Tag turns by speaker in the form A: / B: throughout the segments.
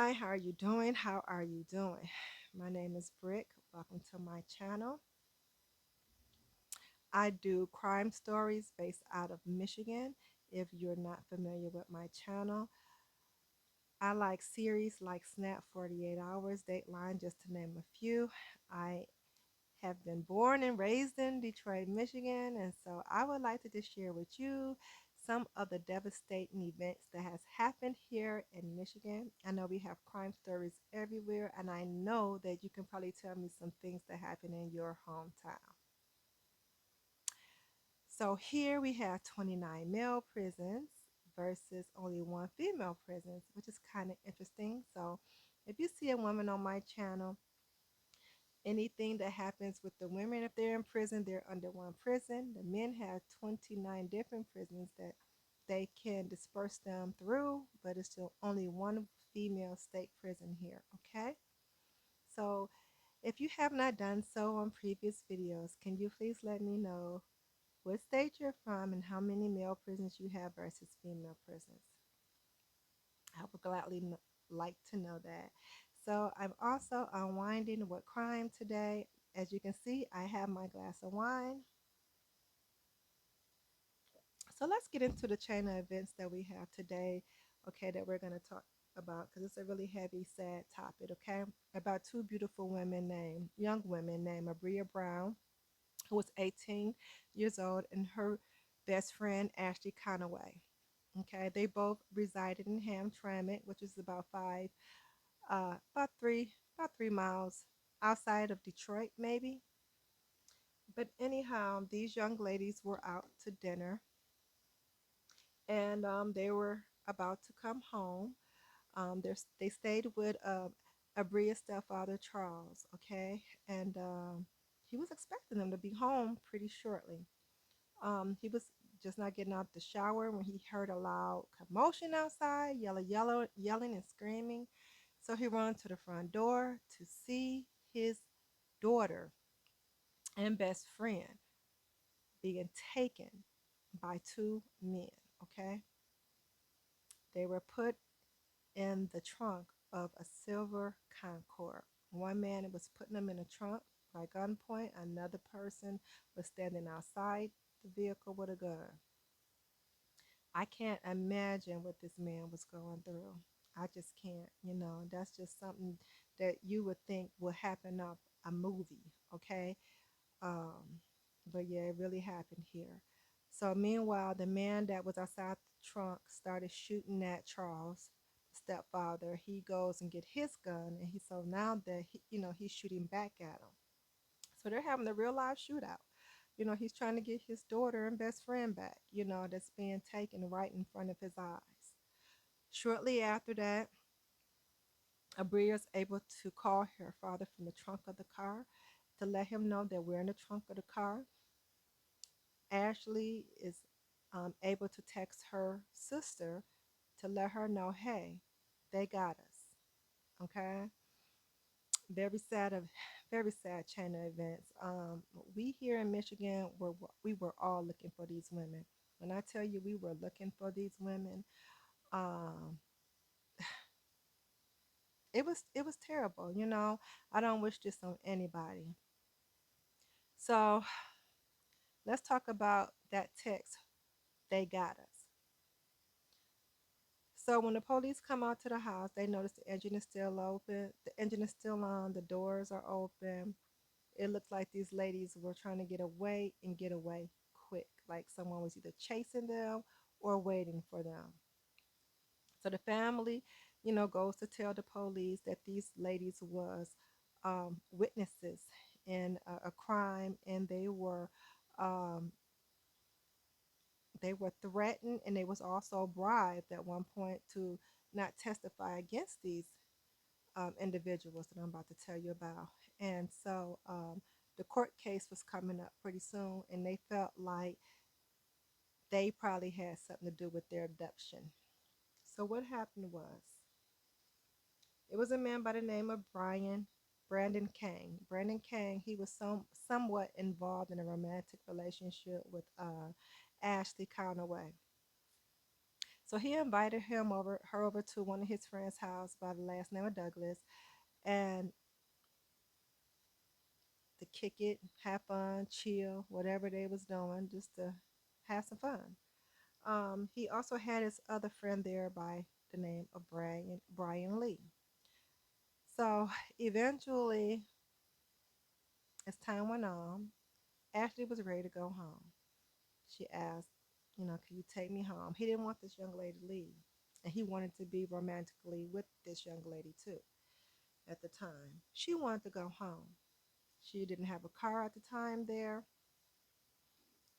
A: Hi, how are you doing? How are you doing? My name is Brick. Welcome to my channel. I do crime stories based out of Michigan. If you're not familiar with my channel, I like series like Snap 48 Hours, Dateline, just to name a few. I have been born and raised in Detroit, Michigan, and so I would like to just share with you some of the devastating events that has happened here in Michigan. I know we have crime stories everywhere, and I know that you can probably tell me some things that happen in your hometown. So here we have 29 male prisons versus only one female prison, which is kind of interesting. So if you see a woman on my channel, anything that happens with the women, if they're in prison, they're under one prison. The men have 29 different prisons that they can disperse them through, but it's still only one female state prison here, okay? So if you have not done so on previous videos, can you please let me know what state you're from and how many male prisons you have versus female prisons? I would gladly like to know that. So I'm also unwinding with crime today. As you can see, I have my glass of wine. So let's get into the chain of events that we have today, okay, that we're going to talk about because it's a really heavy, sad topic, okay? About two beautiful young women named Abreeya Brown, who was 18 years old, and her best friend, Ashley Conaway. Okay, they both resided in Hamtramck, which is about 3 miles outside of Detroit, maybe. But anyhow, these young ladies were out to dinner, and they were about to come home. They stayed with Abreea's stepfather, Charles, okay, and he was expecting them to be home pretty shortly. He was just not getting out the shower when he heard a loud commotion outside, yelling and screaming. So he ran to the front door to see his daughter and best friend being taken by two men. Okay, they were put in the trunk of a silver Concord. One man was putting them in the trunk by gunpoint. Another person was standing outside the vehicle with a gun. I can't imagine what this man was going through. I just can't, that's just something that you would think would happen off a movie, okay? Um, but yeah, it really happened here. So meanwhile, the man that was outside the trunk started shooting at Charles, the stepfather. He goes and get his gun, and so now that he's shooting back at him. So they're having a real live shootout. He's trying to get his daughter and best friend back, that's being taken right in front of his eyes. Shortly after that, Abreeya is able to call her father from the trunk of the car to let him know that we're in the trunk of the car. Ashley is able to text her sister to let her know, hey, they got us. Okay, very sad of very sad chain of events. We here in Michigan we were all looking for these women. When I tell you we were looking for these women, um, it was terrible. I don't wish this on anybody. So let's talk about that text. They got us. So when the police come out to the house, they notice the engine is still open. The engine is still on. The doors are open. It looked like these ladies were trying to get away and get away quick. Like someone was either chasing them or waiting for them. So the family, goes to tell the police that these ladies was witnesses in a crime, and um, they were threatened, and they was also bribed at one point to not testify against these individuals that I'm about to tell you about. And so the court case was coming up pretty soon, and they felt like they probably had something to do with their abduction. So what happened was, it was a man by the name of Brandon Kang. Brandon Kang, he was somewhat involved in a romantic relationship with Ashley Conaway. So he invited her over to one of his friends' house by the last name of Douglas, and to kick it, have fun, chill, whatever they was doing, just to have some fun. He also had his other friend there by the name of Brian Lee. So eventually, as time went on, Ashley was ready to go home. She asked, can you take me home? He didn't want this young lady to leave. And he wanted to be romantically with this young lady too at the time. She wanted to go home. She didn't have a car at the time there,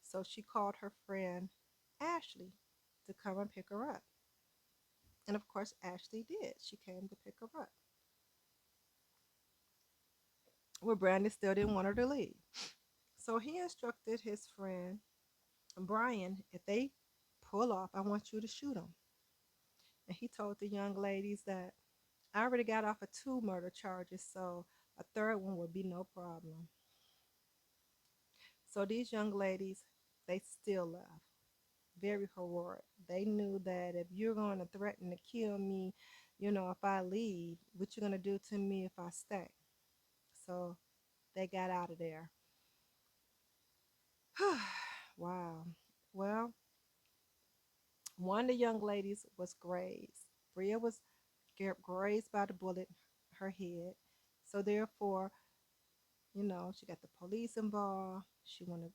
A: so she called her friend Ashley to come and pick her up. And of course, Ashley did. She came to pick her up. Well, Brandon still didn't want her to leave. So he instructed his friend Brian, if they pull off, I want you to shoot them. And he told the young ladies that I already got off of two murder charges, so a third one would be no problem. So these young ladies, they still left. Very heroic. They knew that if you're going to threaten to kill me, if I leave, what you're going to do to me if I stay? So they got out of there. Wow. Well, one of the young ladies was grazed. Bria was grazed by the bullet, her head. So therefore, she got the police involved. She want to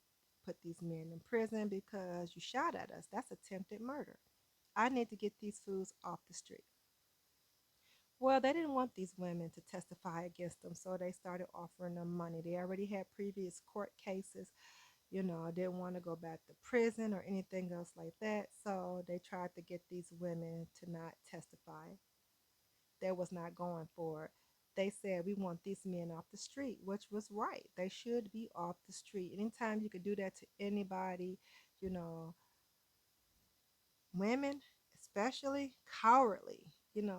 A: put these men in prison because you shot at us. That's attempted murder. I need to get these fools off the street. Well, they didn't want these women to testify against them, so they started offering them money. They already had previous court cases, didn't want to go back to prison or anything else like that, so they tried to get these women to not testify. They was not going for it. They said, we want these men off the street, which was right. They should be off the street. Anytime you could do that to anybody, you know, women, especially cowardly,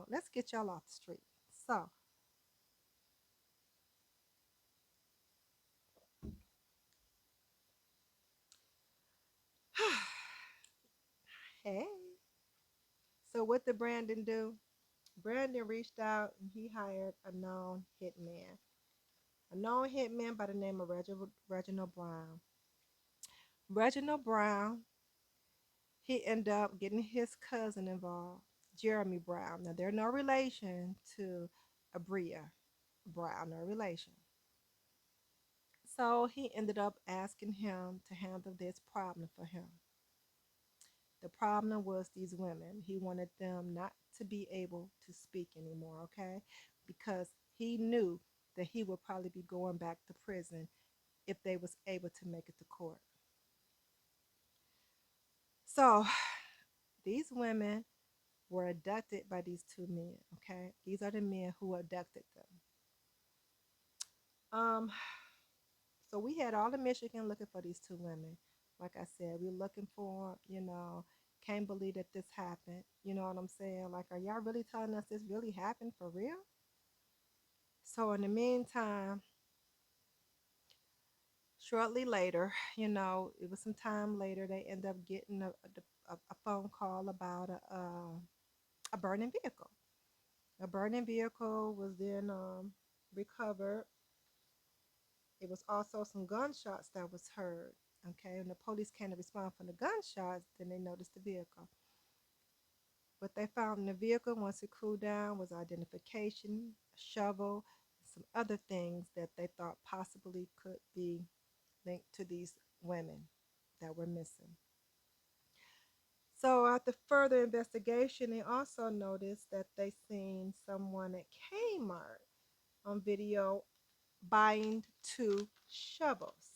A: let's get y'all off the street. So, hey. So what did Brandon do? Brandon reached out and he hired a known hitman by the name of Reginald Brown. Reginald Brown, he ended up getting his cousin involved, Jeremy Brown. Now they're no relation to Abreeya Brown, no relation. So he ended up asking him to handle this problem for him. The problem was these women. He wanted them not to be able to speak anymore, okay? Because he knew that he would probably be going back to prison if they was able to make it to court. So these women were abducted by these two men, okay? These are the men who abducted them. Um, so we had all of Michigan looking for these two women. Like I said, we're looking for 'em, can't believe that this happened. You know what I'm saying? Like, are y'all really telling us this really happened for real? So in the meantime, shortly later, it was some time later, they end up getting a phone call about a burning vehicle. A burning vehicle was then recovered. It was also some gunshots that was heard. Okay, and the police came to respond from the gunshots, then they noticed the vehicle. What they found in the vehicle once it cooled down was identification, a shovel, and some other things that they thought possibly could be linked to these women that were missing. So after further investigation, they also noticed that they seen someone at Kmart on video buying two shovels.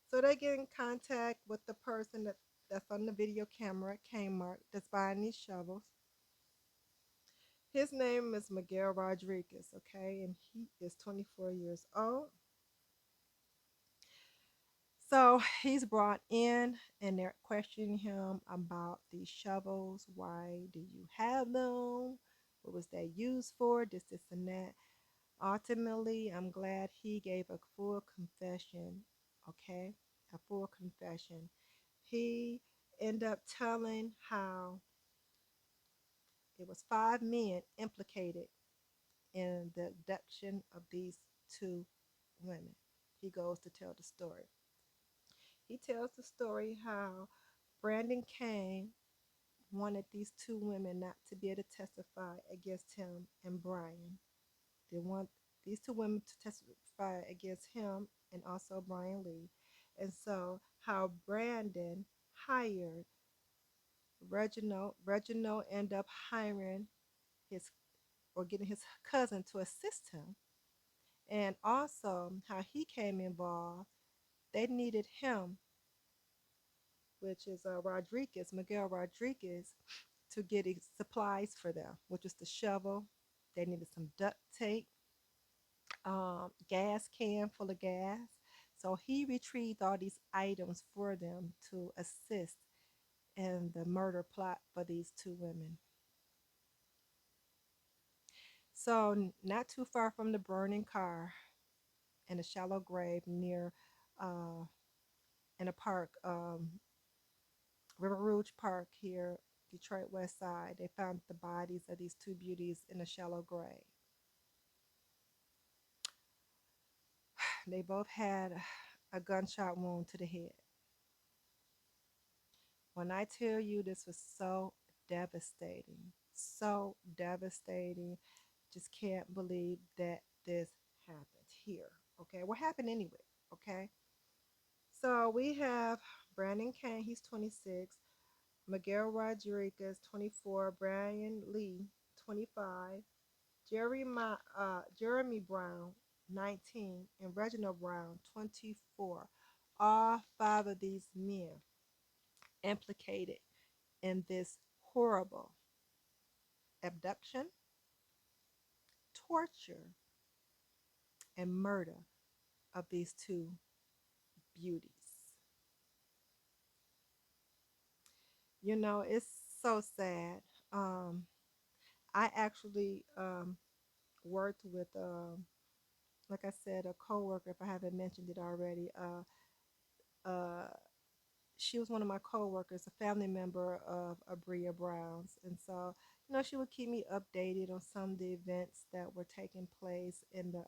A: So they get in contact with the person that's on the video camera at Kmart that's buying these shovels. His name is Miguel Rodriguez, okay, and he is 24 years old. So he's brought in and they're questioning him about these shovels. Why do you have them? What was that used for? This, and that. Ultimately, I'm glad he gave a full confession, okay? A full confession. He ended up telling how It was 5 men implicated in the abduction of these two women. He goes to tell the story. He tells the story how Brandon Kane wanted these two women not to be able to testify against him and Brian. They want these two women to testify against him and also Brian Lee. And so how Brandon hired Reginald. Reginald ended up hiring his or getting his cousin to assist him. And also how he came involved. They needed him, which is Rodriguez, Miguel Rodriguez, to get supplies for them, which was the shovel. They needed some duct tape, gas can full of gas. So he retrieved all these items for them to assist in the murder plot for these two women. So not too far from the burning car, in a shallow grave near uh, in a park, River Rouge Park here, Detroit West Side, they found the bodies of these two beauties in a shallow grave. They both had a gunshot wound to the head. When I tell you this was so devastating, just can't believe that this happened here. Okay, what happened anyway? Okay, so we have Brandon Kane, he's 26, Miguel Rodriguez, 24, Brian Lee, 25, Jeremy Brown, 19, and Reginald Brown, 24. All five of these men implicated in this horrible abduction, torture, and murder of these two beauties. You know, it's so sad. Um, I actually worked with, like I said, a coworker. If I haven't mentioned it already, uh, she was one of my coworkers, a family member of Abreeya Brown's, and so she would keep me updated on some of the events that were taking place in the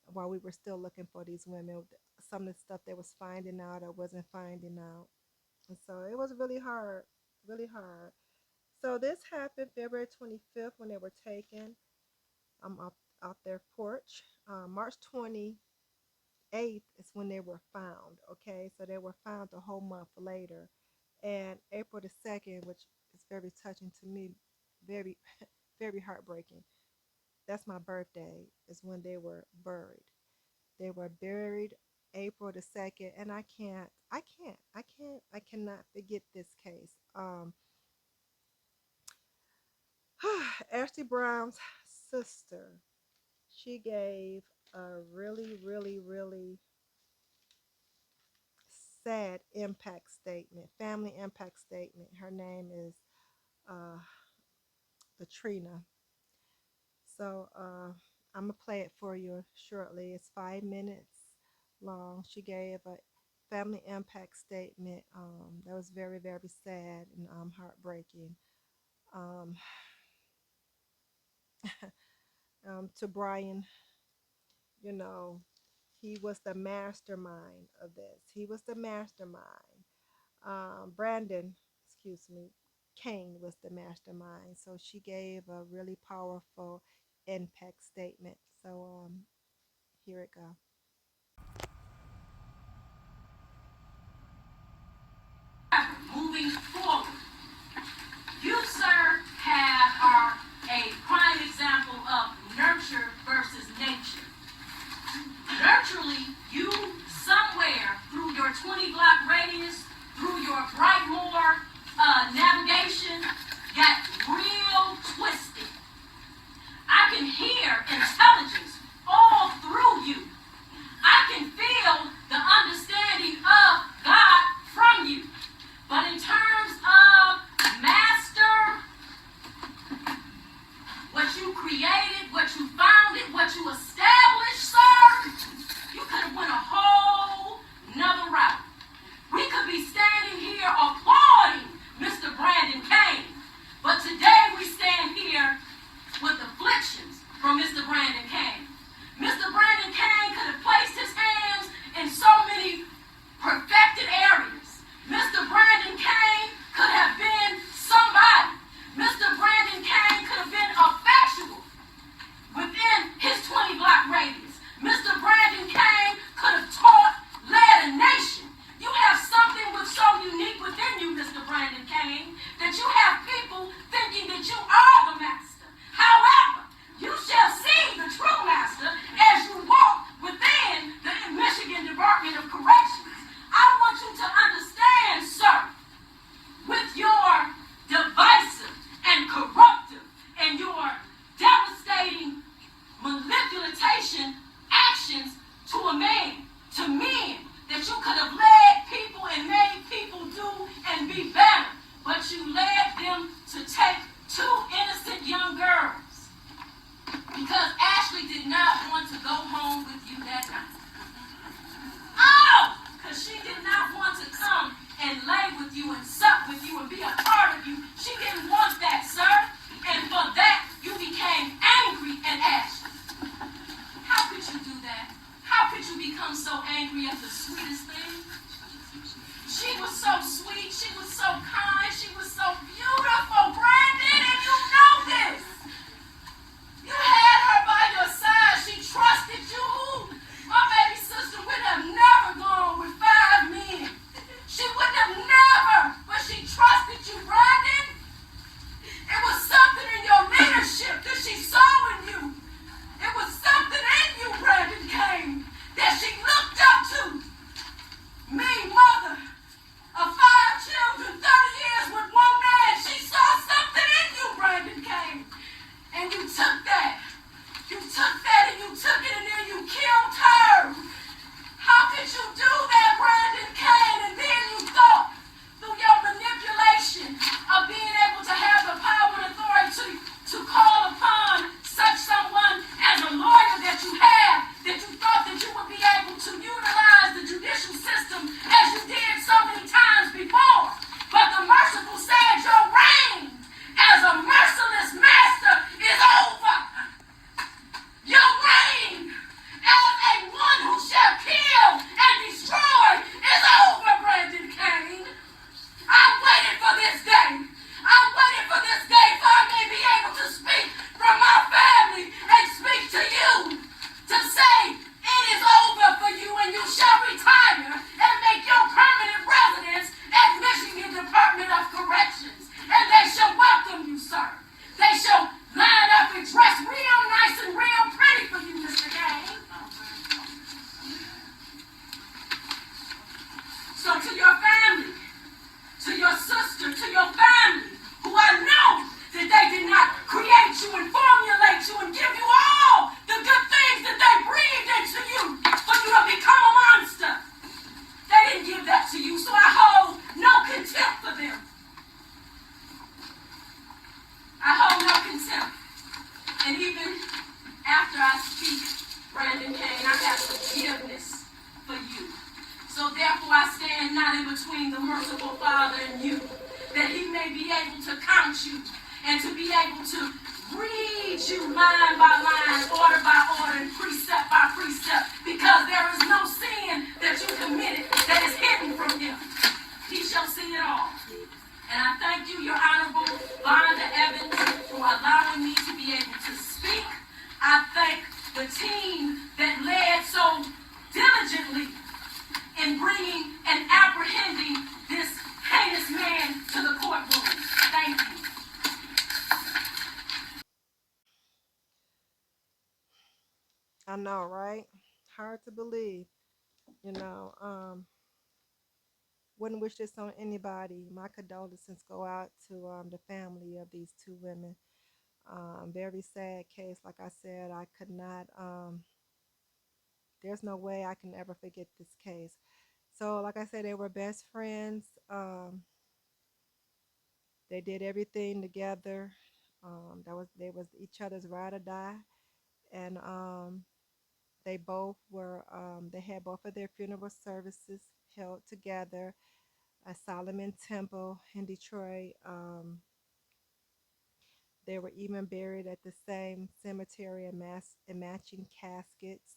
A: while we were still looking for these women. Some of the stuff they was finding out or wasn't finding out, and so it was really hard, really hard. So this happened February 25th when they were taken. Off their porch. March 28th is when they were found. Okay, so they were found a whole month later, and April the 2nd, which is very touching to me, very very heartbreaking. That's my birthday. Is when they were buried. They were buried April the 2nd, and I cannot forget this case. Ashley Brown's sister, she gave a really, really, really sad impact statement, family impact statement. Her name is uh, Latrina. So I'm going to play it for you shortly. It's 5 minutes long. She gave a family impact statement that was very, very sad and heartbreaking. Um, to Brian, you know, he was the mastermind of this. He was the mastermind. Brandon, excuse me, Kane was the mastermind. So she gave a really powerful impact statement. So here it goes.
B: Moving forward, you, sir, are a prime example of nurture versus nature. Nurturally, you somewhere through your 20-block radius, through your Brightmoor navigation, got real twisted. I can hear intelligence all through you. I can feel the understanding of God from you. But in terms of master, what you created, what you founded, what you established, sir, you could have went a whole nother route. We could be standing here applauding Mr. Brandon Kane, but today we stand And you took that. You took that and you took it and then you killed her. How could you do that, Brandon Kane? And then you thought, through your manipulation of being able to have the power and authority to call upon such someone as a lawyer that you have, that you thought that you would be able to utilize the judicial system as you did so many times before. But the merciful said your reign as a merciless master is over. Your reign as a one who shall kill and destroy is over, Brandon Kane. I waited for this day. I waited for this day so I may be able to speak from my family and speak to you to say it is over for you and you shall retire and make your permanent residence at Michigan Department of Corrections. And they shall welcome you, sir. They shall line up and dress real nice and real pretty for you, Mr. Kane. So to your family, to your sister, to your family, who I know that they did not create you and formulate you and give you all the good things that they breathed into you for you to become a monster. They didn't give that to you, so I hold no contempt for them. I hold no contempt. And even after I speak, Brandon Kane, I have forgiveness for you. So therefore I stand not in between the merciful Father and you, that he may be able to count you and to be able to read you line by line, order by order, and precept by precept, because there is no sin that you committed that is hidden from him. He shall see it all. And I thank you, Your Honorable Vonda Evans, for allowing me to be able to speak. I thank the team that led so diligently in bringing and apprehending this heinous man to the courtroom. Thank you.
A: I know, right? Hard to believe. You know, wouldn't wish this on anybody. My condolences go out to the family of these two women. Very sad case. Like I said, I could not. There's no way I can ever forget this case. So, like I said, they were best friends. They did everything together. That was they was each other's ride or die, and they both were. They had both of their funeral services held together at Solomon Temple in Detroit. They were even buried at the same cemetery in matching caskets.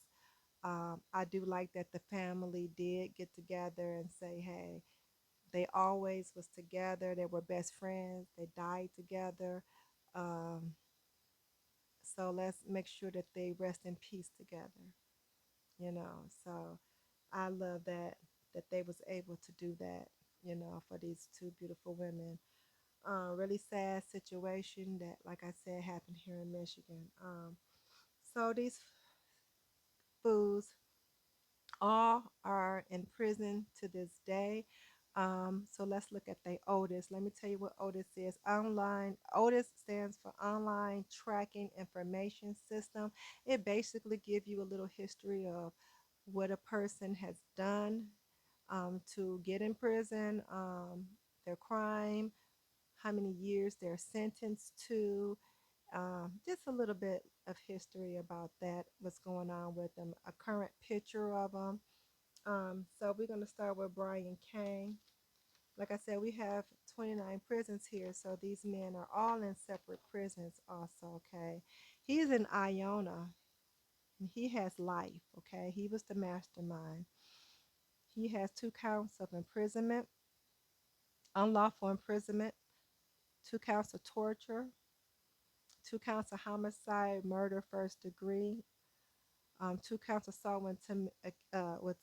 A: I do like that the family did get together and say, hey, they always was together. They were best friends. They died together. Um, so let's make sure that they rest in peace together. You know, so I love that they was able to do that. You know, for these two beautiful women. Really sad situation that, like I said, happened here in Michigan. So these fools all are in prison to this day. So let's look at the Otis. Let me tell you what Otis is. Online Otis stands for Online Tracking Information System. It basically gives you a little history of what a person has done to get in prison, their crime, how many years they're sentenced to, just a little bit of history about that, what's going on with them, a current picture of them. So we're going to start with Brian Kane. Like I said, we have 29 prisons here, so these men are all in separate prisons also, okay? He's in Iona, and he has life, okay? He was the mastermind. He has 2 counts of imprisonment, unlawful imprisonment, 2 counts of torture, 2 counts of homicide, murder first degree, 2 counts of assault with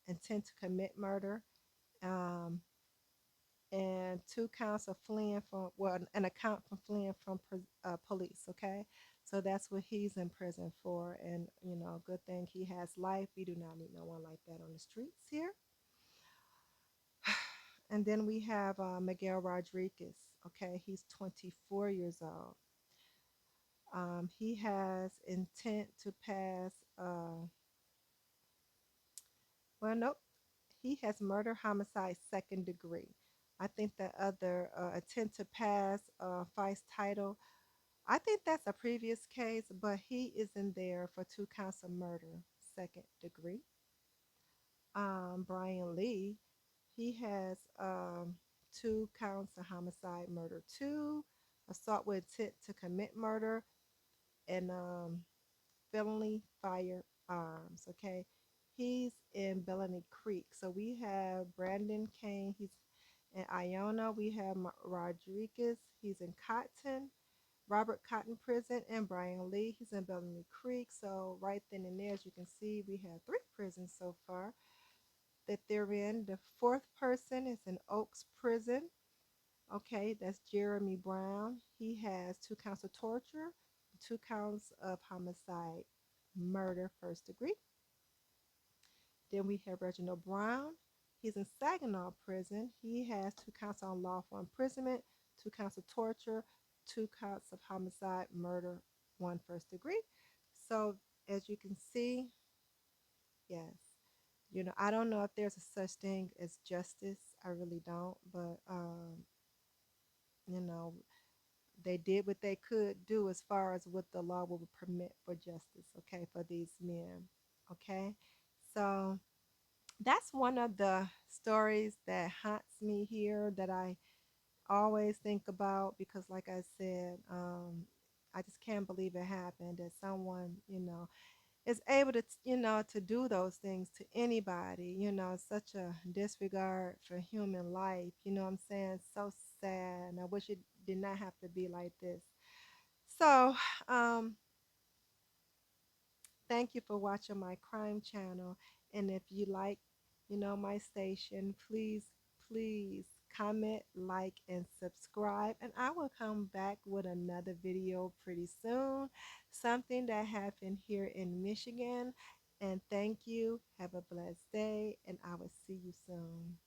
A: intent to commit murder, um, and 2 counts of fleeing from, well, an account from fleeing from police. Okay, so that's what he's in prison for, and good thing he has life. We do not need no one like that on the streets here. And then we have Miguel Rodriguez. Okay, he's 24 years old. He has intent to pass. Well, nope. He has murder, homicide, second degree. I think the other attempt to pass vice title. I think that's a previous case, but he is in there for 2 counts of murder, second degree. Brian Lee, he has 2 counts of homicide, murder two, assault with intent to commit murder, and felony firearms. Okay, he's in Bellany Creek. So we have Brandon Kane. He's in Iona. We have Rodriguez. He's in Cotton. Robert Cotton Prison, and Brian Lee. He's in Bellamy Creek. So right then and there, as you can see, we have 3 prisons so far that they're in. The fourth person is in Oaks Prison. Okay, that's Jeremy Brown. He has 2 counts of torture, 2 counts of homicide, murder, first degree. Then we have Reginald Brown. He's in Saginaw Prison. He has 2 counts on lawful imprisonment, 2 counts of torture, 2 counts of homicide, murder, one first degree. So as you can see, yes, I don't know if there's a such thing as justice. I really don't, but you know, they did what they could do as far as what the law will permit for justice. Okay, for these men. Okay, so that's one of the stories that haunts me here that I always think about because, like I said, I just can't believe it happened that someone, is able to, to do those things to anybody. Such a disregard for human life. You know what I'm saying? So sad. And I wish it did not have to be like this. So, um, thank you for watching my crime channel. And if you like, my station, please comment, like, and subscribe. And I will come back with another video pretty soon. Something that happened here in Michigan. And thank you. Have a blessed day. And I will see you soon.